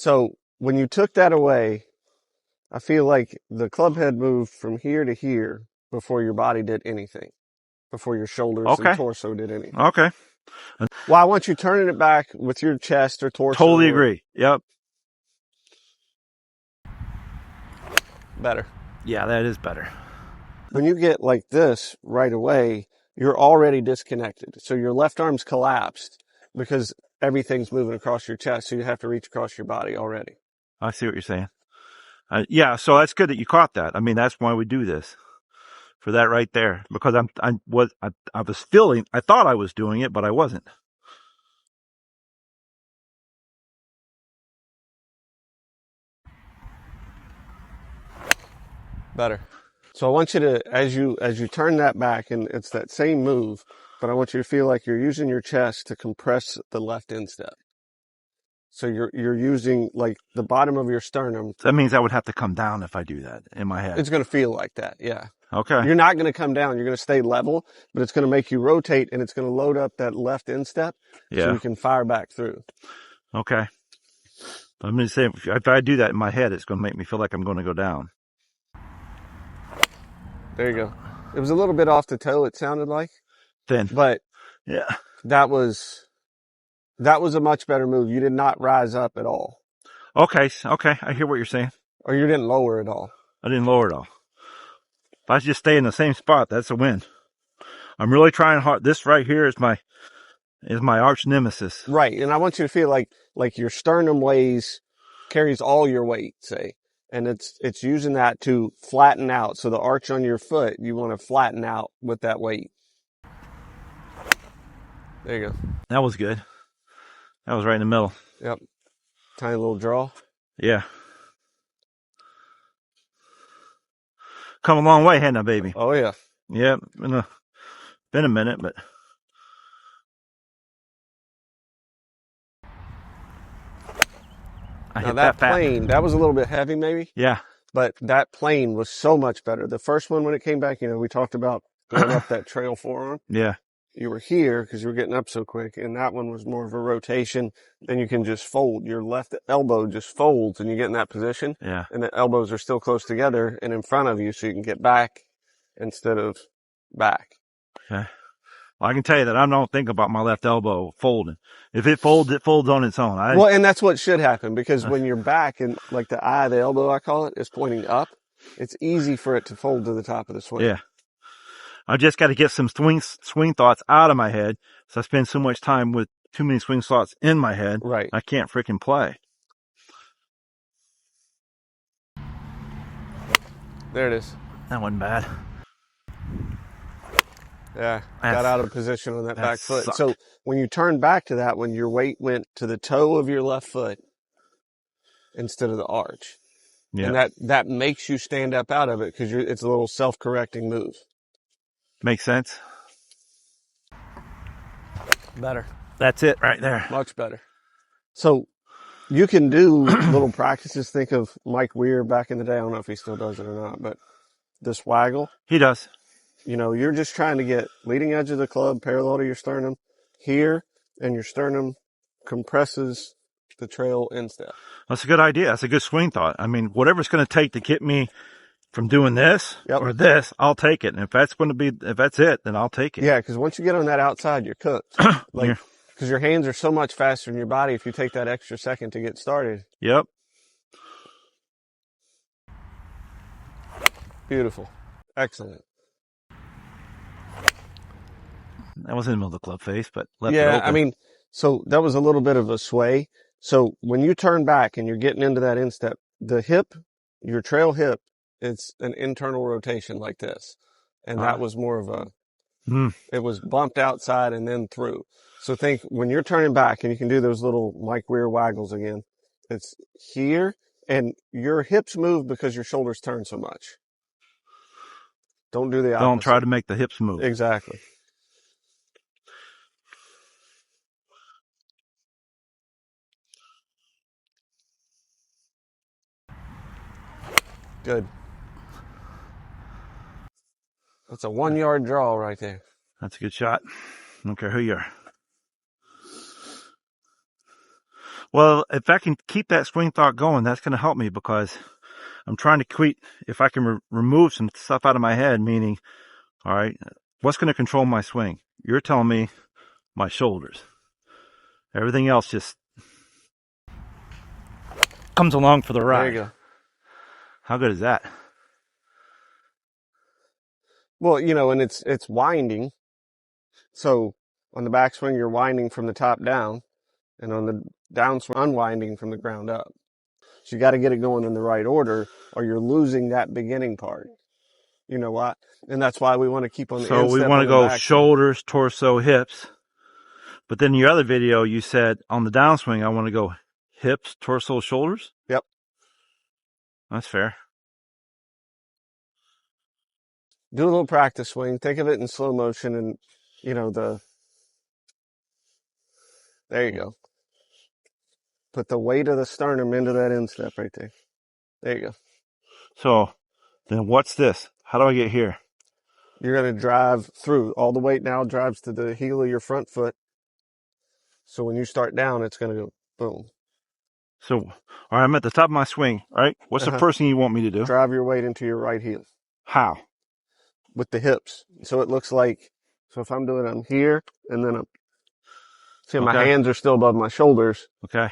So when you took that away, I feel like the club head moved from here to here before your body did anything, before your shoulders and Okay. torso did anything. Okay. Well, I want you turning it back with your chest or torso. Totally agree. Yep. Better. Yeah, that is better. When you get like this right away, you're already disconnected. So your left arm's collapsed because everything's moving across your chest. So you have to reach across your body already. I see what you're saying. Yeah, so that's good that you caught that. I mean, that's why we do this. For that right there. Because I thought I was doing it, but I wasn't. Better. So I want you to, as you turn that back, and it's that same move, but I want you to feel like you're using your chest to compress the left instep. So you're using like the bottom of your sternum. So that means I would have to come down if I do that in my head. It's going to feel like that, yeah. Okay. You're not going to come down. You're going to stay level, but it's going to make you rotate, and it's going to load up that left instep so you can fire back through. Okay. I'm going to say, if I do that in my head, it's going to make me feel like I'm going to go down. There you go. It was a little bit off the toe, it sounded like. Thin. But yeah, that was a much better move. You did not rise up at all. Okay. I hear what you're saying. Or you didn't lower at all. I didn't lower at all. If I just stay in the same spot, that's a win. I'm really trying hard. This right here is my arch nemesis. Right. And I want you to feel like your sternum carries all your weight, say. And it's using that to flatten out. So the arch on your foot, you want to flatten out with that weight. There you go. That was good. That was right in the middle. Yep. Tiny little draw. Yeah. Come a long way, hadn't I, baby? Oh, yeah. Yeah. Been a minute, but. Now that plane, that was a little bit heavy maybe. Yeah. But that plane was so much better. The first one, when it came back, we talked about going up that trail forearm. Yeah. You were here because you were getting up so quick. And that one was more of a rotation. Then you can just fold. Your left elbow just folds and you get in that position. Yeah. And the elbows are still close together and in front of you so you can get back instead of back. Okay. Well, I can tell you that I don't think about my left elbow folding. If it folds on its own. Well, and that's what should happen because when you're back and like the eye of the elbow, I call it, is pointing up, it's easy for it to fold to the top of the swing. Yeah. I just got to get some swing thoughts out of my head. So I spend so much time with too many swing thoughts in my head. Right. I can't freaking play. There it is. That wasn't bad. Yeah, got out of position on that back foot. Sucked. So when you turn back to that one, your weight went to the toe of your left foot instead of the arch. Yeah. And that makes you stand up out of it because it's a little self-correcting move. Makes sense. Better. That's it right there. Much better. So you can do little practices. Think of Mike Weir back in the day. I don't know if he still does it or not, but this waggle. He does. You're just trying to get leading edge of the club parallel to your sternum here, and your sternum compresses the trail instep. That's a good idea. That's a good swing thought. I mean, whatever it's going to take to get me from doing this or this, I'll take it. And if that's it, then I'll take it. Yeah, because once you get on that outside, you're cooked. Because your hands are so much faster than your body if you take that extra second to get started. Yep. Beautiful. Excellent. That was in the middle of the club face, but left it yeah, open. I mean, so that was a little bit of a sway. So when you turn back and you're getting into that instep, the hip, your trail hip, it's an internal rotation like this. And that was more of it was bumped outside and then through. So think when you're turning back and you can do those little Mike Weir waggles again, it's here and your hips move because your shoulders turn so much. Don't do the opposite. Don't try to make the hips move. Exactly. Good. That's a 1 yard draw right there. That's a good shot. I don't care who you are. Well, if I can keep that swing thought going, that's going to help me, because I'm trying to if I can remove some stuff out of my head, meaning, all right, what's going to control my swing? You're telling me my shoulders. Everything else just comes along for the ride. There you go. How good is that? Well, you know, and it's winding. So on the backswing, you're winding from the top down, and on the downswing, unwinding from the ground up. So you got to get it going in the right order, or you're losing that beginning part. You know what? And that's why we want to keep on the So we instep want to on the go backswing. shoulders, torso, hips. But then in your other video, you said on the downswing, I want to go hips, torso, shoulders. Yep. That's fair. Do a little practice swing. Think of it in slow motion, and you know there you go. Put the weight of the sternum into that instep right there. There you go. So then what's this? How do I get here? You're going to drive through. All the weight now drives to the heel of your front foot. So when you start down, it's going to go boom. So, all right, I'm at the top of my swing, right? What's the first thing you want me to do? Drive your weight into your right heel. How? With the hips. So it looks like, so if I'm doing it, I'm here, and then see, my hands are still above my shoulders. Okay.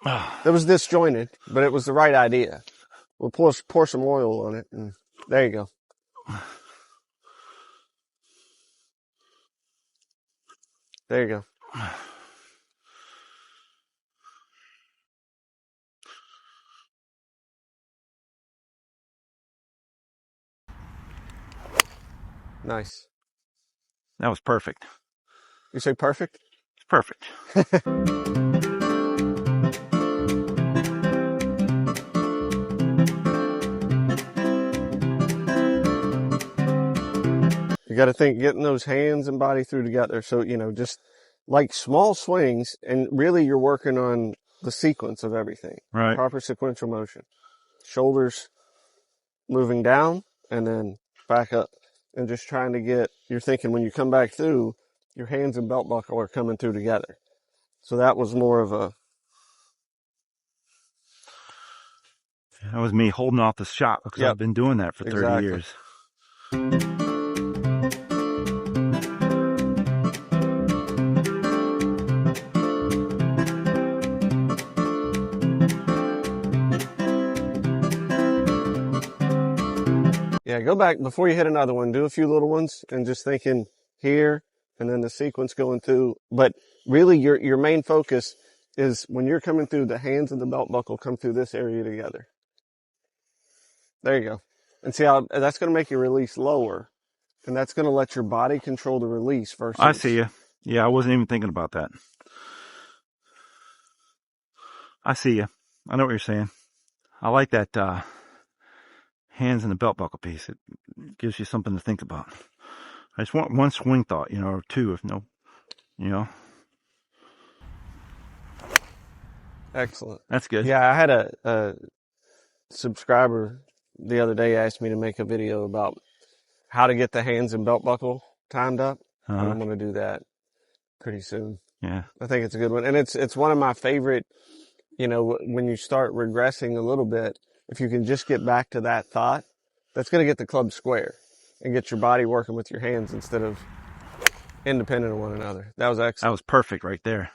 That was disjointed, but it was the right idea. We'll pour some oil on it, and there you go. There you go. Nice. That was perfect. You say perfect? It's perfect. You got to think getting those hands and body through together. So, you know, just like small swings, and really you're working on the sequence of everything. Right. Proper sequential motion. Shoulders moving down and then back up. And just trying to get, you're thinking when you come back through, your hands and belt buckle are coming through together. So that was more of a... That was me holding off the shot, because I've been doing that for 30 years. Yeah, go back before you hit another one. Do a few little ones and just thinking here and then the sequence going through. But really your main focus is when you're coming through, the hands and the belt buckle come through this area together. There you go. And see how that's going to make your release lower. And that's going to let your body control the release versus... I see you. Yeah, I wasn't even thinking about that. I see you. I know what you're saying. I like that hands in the belt buckle piece. It gives you something to think about. I just want one swing thought, you know, or two, if no, you know. Excellent. That's good. Yeah, I had a subscriber the other day asked me to make a video about how to get the hands and belt buckle timed up. And I'm going to do that pretty soon. Yeah. I think it's a good one. And it's one of my favorite, you know, when you start regressing a little bit, if you can just get back to that thought, that's going to get the club square and get your body working with your hands instead of independent of one another. That was excellent. That was perfect right there.